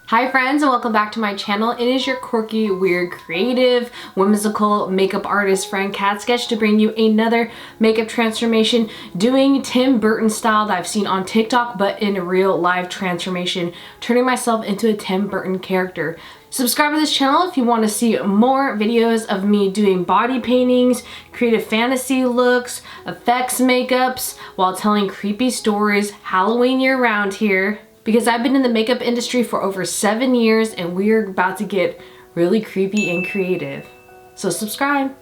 Hi friends, and welcome back to my channel. It is your quirky, weird, creative, whimsical makeup artist friend Cat Sketch to bring you another makeup transformation doing Tim Burton style that I've seen on TikTok, but in a real live transformation, turning myself into a Tim Burton character. Subscribe to this channel if you want to see more videos of me doing body paintings, creative fantasy looks, effects makeups, while telling creepy stories Halloween year round here. Because I've been in the makeup industry for over 7 years and we're about to get really creepy and creative. So subscribe.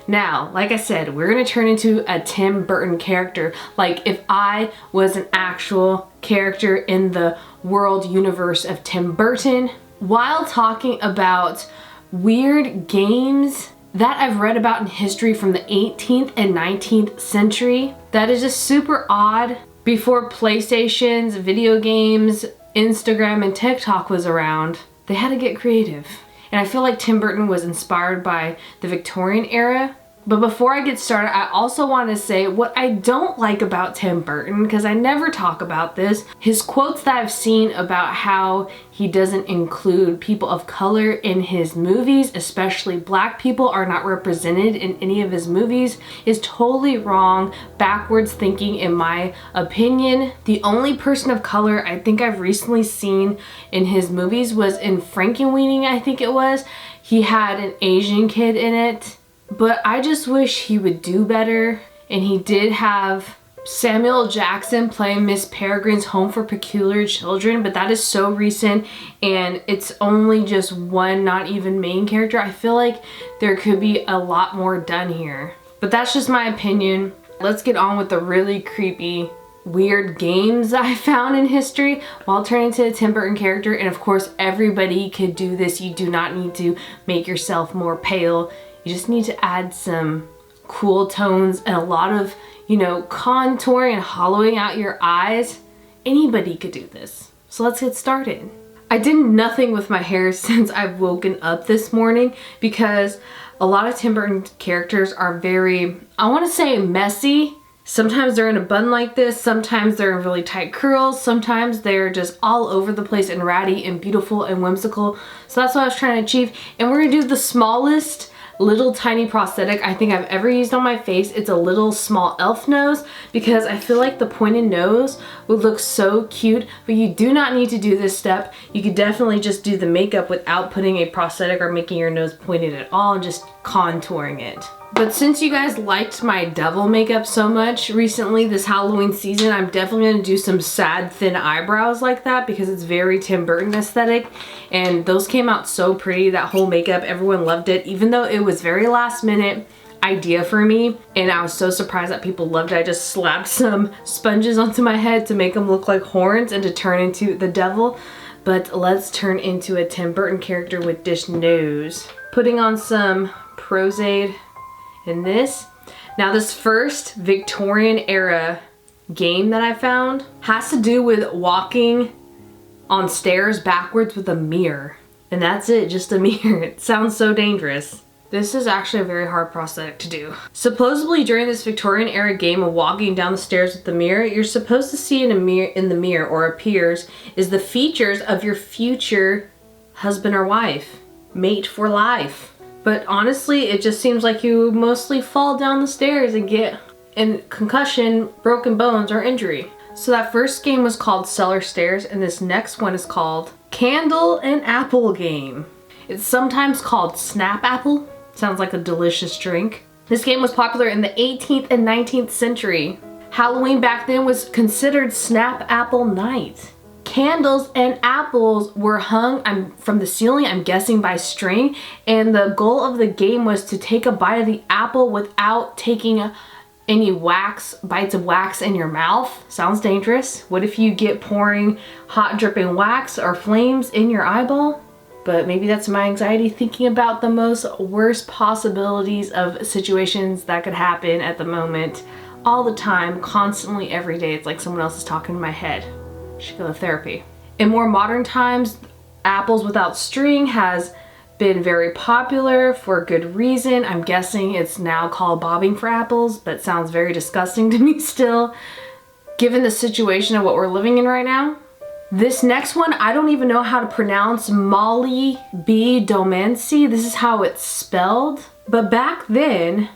Now, like I said, we're gonna turn into a Tim Burton character. Like if I was an actual character in the world universe of Tim Burton, while talking about weird games that I've read about in history from the 18th and 19th century that is just super odd. Before PlayStations, video games, Instagram, and TikTok was around, they had to get creative. And I feel like Tim Burton was inspired by the Victorian era. But before I get started, I also want to say what I don't like about Tim Burton, because I never talk about this. His quotes that I've seen about how he doesn't include people of color in his movies, especially black people are not represented in any of his movies, is totally wrong, backwards thinking in my opinion. The only person of color I think I've recently seen in his movies was in Frankenweenie, I think it was. He had an Asian kid in it. But I just wish he would do better. And he did have Samuel Jackson playing Miss Peregrine's Home for Peculiar Children, but that is so recent and it's only just one, not even main character. I feel like there could be a lot more done here. But that's just my opinion. Let's get on with the really creepy, weird games I found in history while turning into a Tim Burton character. And of course, everybody could do this. You do not need to make yourself more pale. You just need to add some cool tones and a lot of, contouring and hollowing out your eyes. Anybody could do this. So let's get started. I did nothing with my hair since I've woken up this morning because a lot of Tim Burton characters are very, I want to say messy. Sometimes they're in a bun like this, sometimes they're in really tight curls, sometimes they're just all over the place and ratty and beautiful and whimsical. So that's what I was trying to achieve. And we're gonna do the smallest little tiny prosthetic I think I've ever used on my face. It's a little small elf nose because I feel like the pointed nose would look so cute, but you do not need to do this step. You could definitely just do the makeup without putting a prosthetic or making your nose pointed at all and just contouring it. But since you guys liked my devil makeup so much recently this Halloween season, I'm definitely going to do some sad thin eyebrows like that because it's very Tim Burton aesthetic. And those came out so pretty, that whole makeup, everyone loved it, even though it was very last minute idea for me. And I was so surprised that people loved it. I just slapped some sponges onto my head to make them look like horns and to turn into the devil. But let's turn into a Tim Burton character with this nose. Putting on some Prozade in this. Now this first Victorian era game that I found has to do with walking on stairs backwards with a mirror. And that's it, just a mirror. It sounds so dangerous. This is actually a very hard prosthetic to do. Supposedly during this Victorian era game of walking down the stairs with the mirror, you're supposed to see in the mirror or appears is the features of your future husband or wife, mate for life. But honestly, it just seems like you mostly fall down the stairs and get a concussion, broken bones, or injury. So that first game was called Cellar Stairs, and this next one is called Candle and Apple Game. It's sometimes called Snap Apple. Sounds like a delicious drink. This game was popular in the 18th and 19th century. Halloween back then was considered Snap Apple Night. Candles and apples were hung from the ceiling, I'm guessing by string, and the goal of the game was to take a bite of the apple without taking any bites of wax in your mouth. Sounds dangerous. What if you get pouring hot dripping wax or flames in your eyeball? But maybe that's my anxiety thinking about the most worst possibilities of situations that could happen at the moment, all the time, constantly, every day. It's like someone else is talking in my head. Should go to therapy. In more modern times, apples without string has been very popular for good reason. I'm guessing it's now called bobbing for apples, but sounds very disgusting to me still. Given the situation of what we're living in right now, This next one, I don't even know how to pronounce. Molybdomancy. This is how it's spelled. But back then,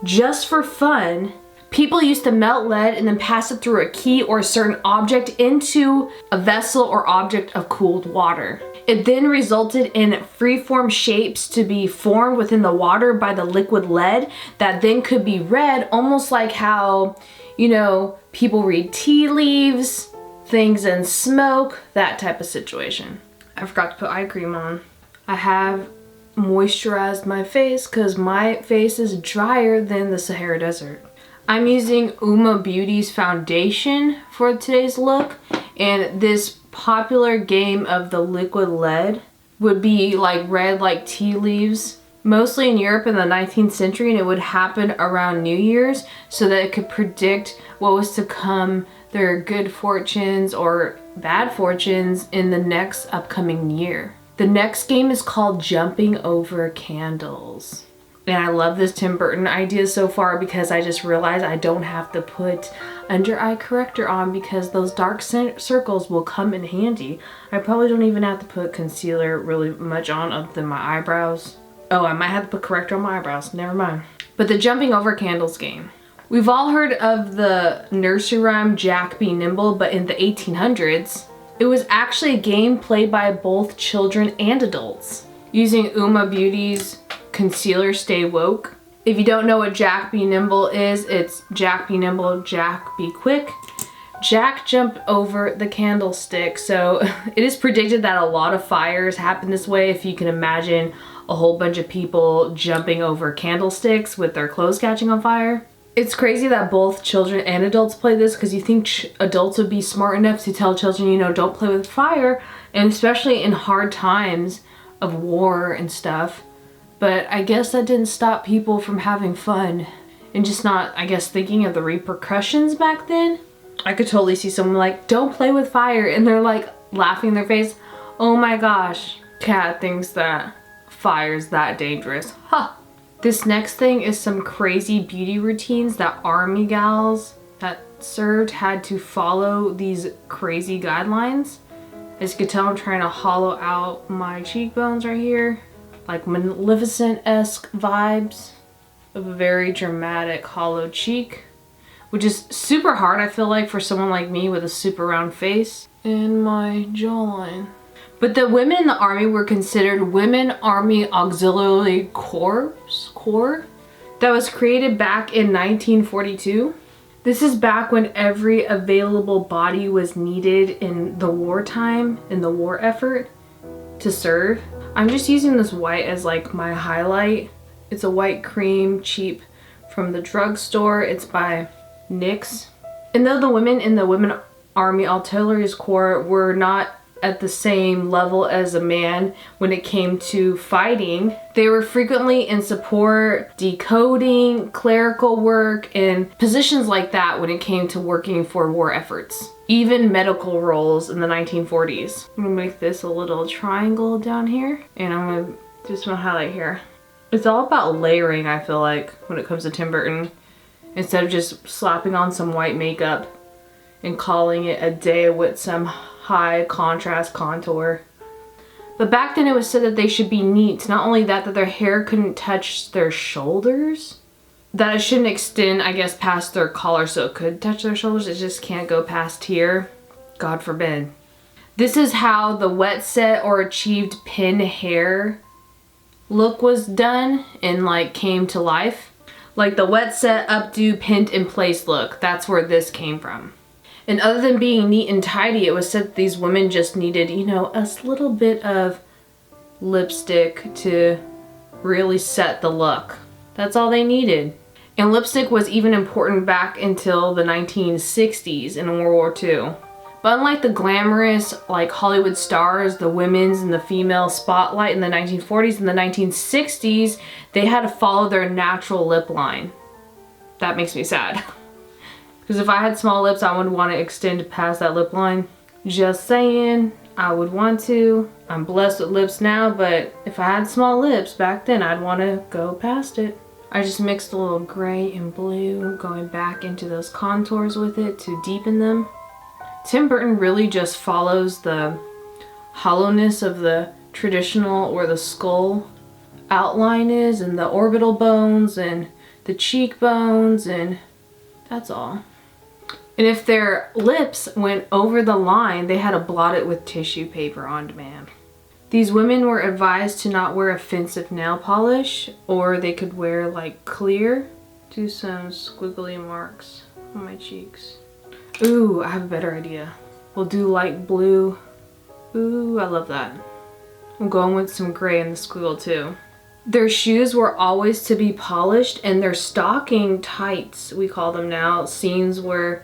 just for fun, people used to melt lead and then pass it through a key or a certain object into a vessel or object of cooled water. It then resulted in freeform shapes to be formed within the water by the liquid lead that then could be read, almost like how, you know, people read tea leaves, things in smoke, that type of situation. I forgot to put eye cream on. I have moisturized my face because my face is drier than the Sahara Desert. I'm using Uma Beauty's foundation for today's look, and this popular game of the liquid lead would be like read like tea leaves, mostly in Europe in the 19th century, and it would happen around New Year's so that it could predict what was to come, their good fortunes or bad fortunes in the next upcoming year. The next game is called Jumping Over Candles. And I love this Tim Burton idea so far because I just realized I don't have to put under eye corrector on because those dark circles will come in handy. I probably don't even have to put concealer really much on other than my eyebrows. Oh, I might have to put corrector on my eyebrows, never mind. But the Jumping Over Candles game. We've all heard of the nursery rhyme Jack Be Nimble, but in the 1800s, it was actually a game played by both children and adults using Uma Beauty's concealer Stay Woke. If you don't know what Jack Be Nimble is, it's Jack Be Nimble, Jack Be Quick. Jack jumped over the candlestick. So it is predicted that a lot of fires happen this way, if you can imagine a whole bunch of people jumping over candlesticks with their clothes catching on fire. It's crazy that both children and adults play this because you think adults would be smart enough to tell children, you know, don't play with fire, and especially in hard times of war and stuff. But I guess that didn't stop people from having fun and just not, I guess, thinking of the repercussions back then. I could totally see someone like, don't play with fire, and they're like laughing in their face. Oh my gosh, Cat thinks that fire's that dangerous. Ha! This next thing is some crazy beauty routines that army gals that served had to follow these crazy guidelines. As you can tell, I'm trying to hollow out my cheekbones right here. Like Maleficent-esque vibes of a very dramatic hollow cheek, which is super hard, I feel like, for someone like me with a super round face and my jawline. But the women in the army were considered Women Army Auxiliary Corps that was created back in 1942. This is back when every available body was needed in the wartime, in the war effort to serve. I'm just using this white as like my highlight. It's a white cream, cheap from the drugstore. It's by NYX. And though the women in the Women Army Artillery Corps were not at the same level as a man when it came to fighting, they were frequently in support, decoding, clerical work, and positions like that when it came to working for war efforts. Even medical roles in the 1940s. I'm gonna make this a little triangle down here, and I'm gonna just want to highlight here. It's all about layering, I feel like, when it comes to Tim Burton. Instead of just slapping on some white makeup and calling it a day with some high contrast contour. But back then it was said that they should be neat. Not only that, that their hair couldn't touch their shoulders, that it shouldn't extend, I guess, past their collar so it could touch their shoulders. It just can't go past here. God forbid. This is how the wet set or achieved pin hair look was done and like came to life. Like the wet set, updo, pinned in place look. That's where this came from. And other than being neat and tidy, it was said that these women just needed, you know, a little bit of lipstick to really set the look. That's all they needed. And lipstick was even important back until the 1960s in World War II. But unlike the glamorous, like Hollywood stars, the women's and the female spotlight in the 1940s and the 1960s, they had to follow their natural lip line. That makes me sad. Because if I had small lips, I would want to extend past that lip line. Just saying, I would want to. I'm blessed with lips now, but if I had small lips back then, I'd want to go past it. I just mixed a little gray and blue, going back into those contours with it to deepen them. Tim Burton really just follows the hollowness of the traditional where the skull outline is and the orbital bones and the cheekbones, and that's all. And if their lips went over the line, they had to blot it with tissue paper on demand. These women were advised to not wear offensive nail polish, or they could wear like clear. Do some squiggly marks on my cheeks. Ooh, I have a better idea. We'll do light blue. Ooh, I love that. I'm going with some gray in the squiggle too. Their shoes were always to be polished, and their stocking tights, we call them now, seams were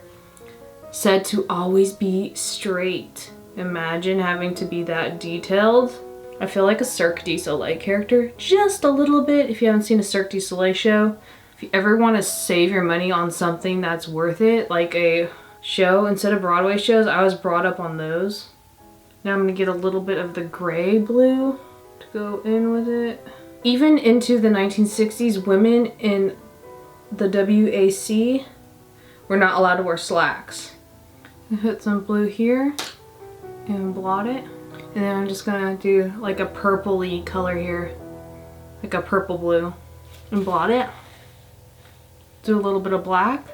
said to always be straight. Imagine having to be that detailed. I feel like a Cirque du Soleil character, just a little bit. If you haven't seen a Cirque du Soleil show, if you ever want to save your money on something that's worth it, like a show, instead of Broadway shows, I was brought up on those. Now I'm gonna get a little bit of the gray blue to go in with it. Even into the 1960s, women in the WAC were not allowed to wear slacks. Put some blue here and blot it. And then I'm just gonna do like a purpley color here, like a purple blue, and blot it. Do a little bit of black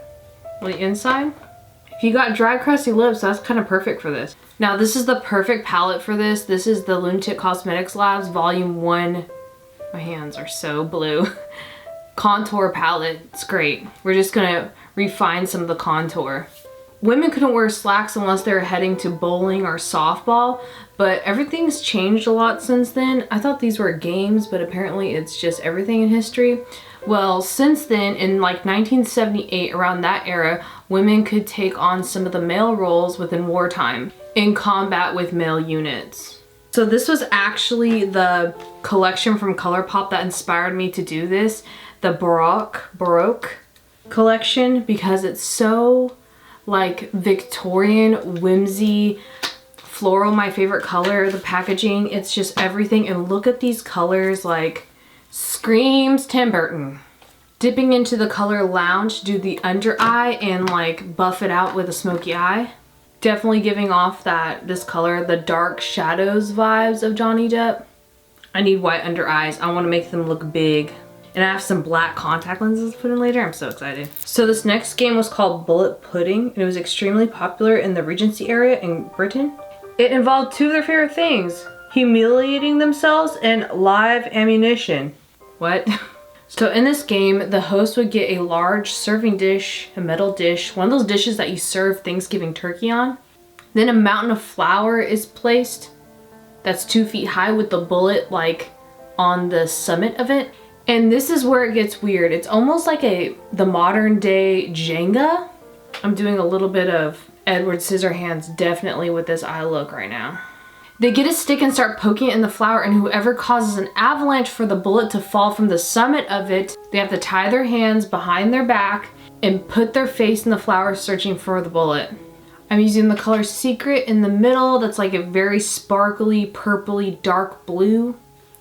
on the inside. If you got dry, crusty lips, that's kind of perfect for this. Now this is the perfect palette for this. This is the Lunatic Cosmetics Labs Volume 1. My hands are so blue. Contour palette, it's great. We're just gonna refine some of the contour. Women couldn't wear slacks unless they were heading to bowling or softball, but everything's changed a lot since then. I thought these were games, but apparently it's just everything in history. Well, since then, in like 1978, around that era, women could take on some of the male roles within wartime in combat with male units. So this was actually the collection from ColourPop that inspired me to do this, the Baroque collection, because it's so like Victorian, whimsy, floral, my favorite color, the packaging, it's just everything. And look at these colors, like screams Tim Burton. Dipping into the color Lounge, do the under eye and like buff it out with a smoky eye. Definitely giving off this color, the dark shadows vibes of Johnny Depp. I need white under eyes. I want to make them look big. And I have some black contact lenses to put in later. I'm so excited. So this next game was called Bullet Pudding, and it was extremely popular in the Regency area in Britain. It involved two of their favorite things: humiliating themselves and live ammunition. What? So in this game, the host would get a large serving dish, a metal dish, one of those dishes that you serve Thanksgiving turkey on. Then a mountain of flour is placed that's 2 feet high with the bullet like on the summit of it. And this is where it gets weird. It's almost like the modern day Jenga. I'm doing a little bit of Edward Scissorhands definitely with this eye look right now. They get a stick and start poking it in the flour, and whoever causes an avalanche for the bullet to fall from the summit of it, they have to tie their hands behind their back and put their face in the flour searching for the bullet. I'm using the color Secret in the middle. That's like a very sparkly, purpley, dark blue.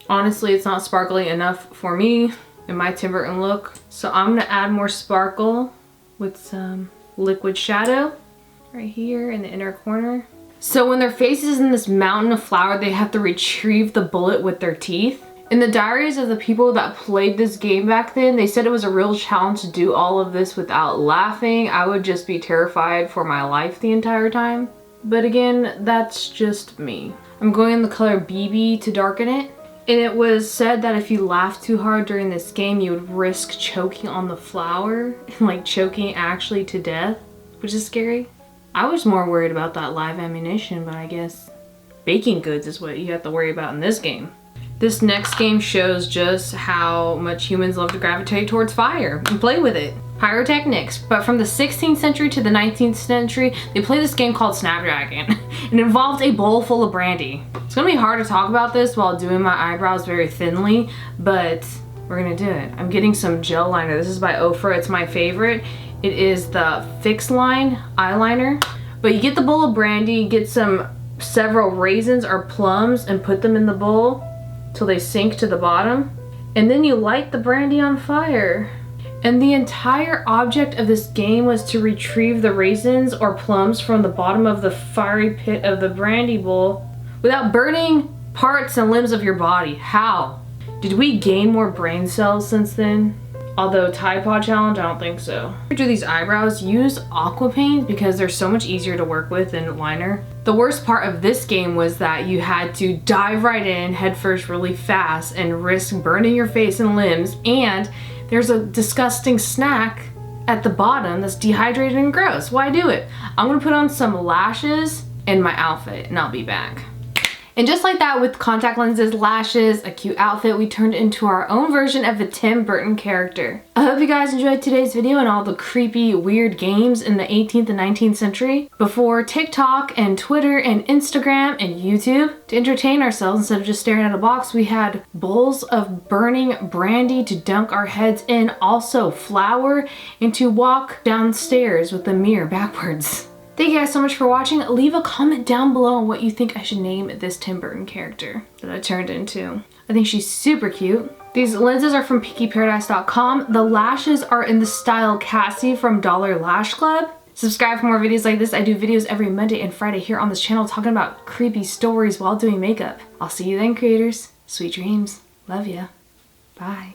Honestly, it's not sparkly enough for me in my Tim Burton look. So I'm gonna add more sparkle with some liquid shadow right here in the inner corner. So when their face is in this mountain of flour, they have to retrieve the bullet with their teeth. In the diaries of the people that played this game back then, they said it was a real challenge to do all of this without laughing. I would just be terrified for my life the entire time. But again, that's just me. I'm going in the color BB to darken it. And it was said that if you laughed too hard during this game, you would risk choking on the flour and like choking actually to death, which is scary. I was more worried about that live ammunition, but I guess baking goods is what you have to worry about in this game. This next game shows just how much humans love to gravitate towards fire and play with it. Pyrotechnics. But from the 16th century to the 19th century, they played this game called Snapdragon. It involved a bowl full of brandy. It's gonna be hard to talk about this while doing my eyebrows very thinly, but we're gonna do it. I'm getting some gel liner. This is by Ofra. It's my favorite. It is the Fix Line eyeliner. But you get the bowl of brandy, get several raisins or plums and put them in the bowl till they sink to the bottom. And then you light the brandy on fire. And the entire object of this game was to retrieve the raisins or plums from the bottom of the fiery pit of the brandy bowl without burning parts and limbs of your body. How? Did we gain more brain cells since then? Although Tide Pod Challenge, I don't think so. To do these eyebrows, use aqua paint because they're so much easier to work with than liner. The worst part of this game was that you had to dive right in headfirst really fast and risk burning your face and limbs, and there's a disgusting snack at the bottom that's dehydrated and gross. Why do it? I'm gonna put on some lashes and my outfit and I'll be back. And just like that, with contact lenses, lashes, a cute outfit, we turned into our own version of the Tim Burton character. I hope you guys enjoyed today's video and all the creepy, weird games in the 18th and 19th century before TikTok and Twitter and Instagram and YouTube. To entertain ourselves instead of just staring at a box, we had bowls of burning brandy to dunk our heads in, also flour, and to walk downstairs with the mirror backwards. Thank you guys so much for watching. Leave a comment down below on what you think I should name this Tim Burton character that I turned into. I think she's super cute. These lenses are from PinkyParadise.com. The lashes are in the style Cassie from Dollar Lash Club. Subscribe for more videos like this. I do videos every Monday and Friday here on this channel talking about creepy stories while doing makeup. I'll see you then, creators. Sweet dreams. Love ya. Bye.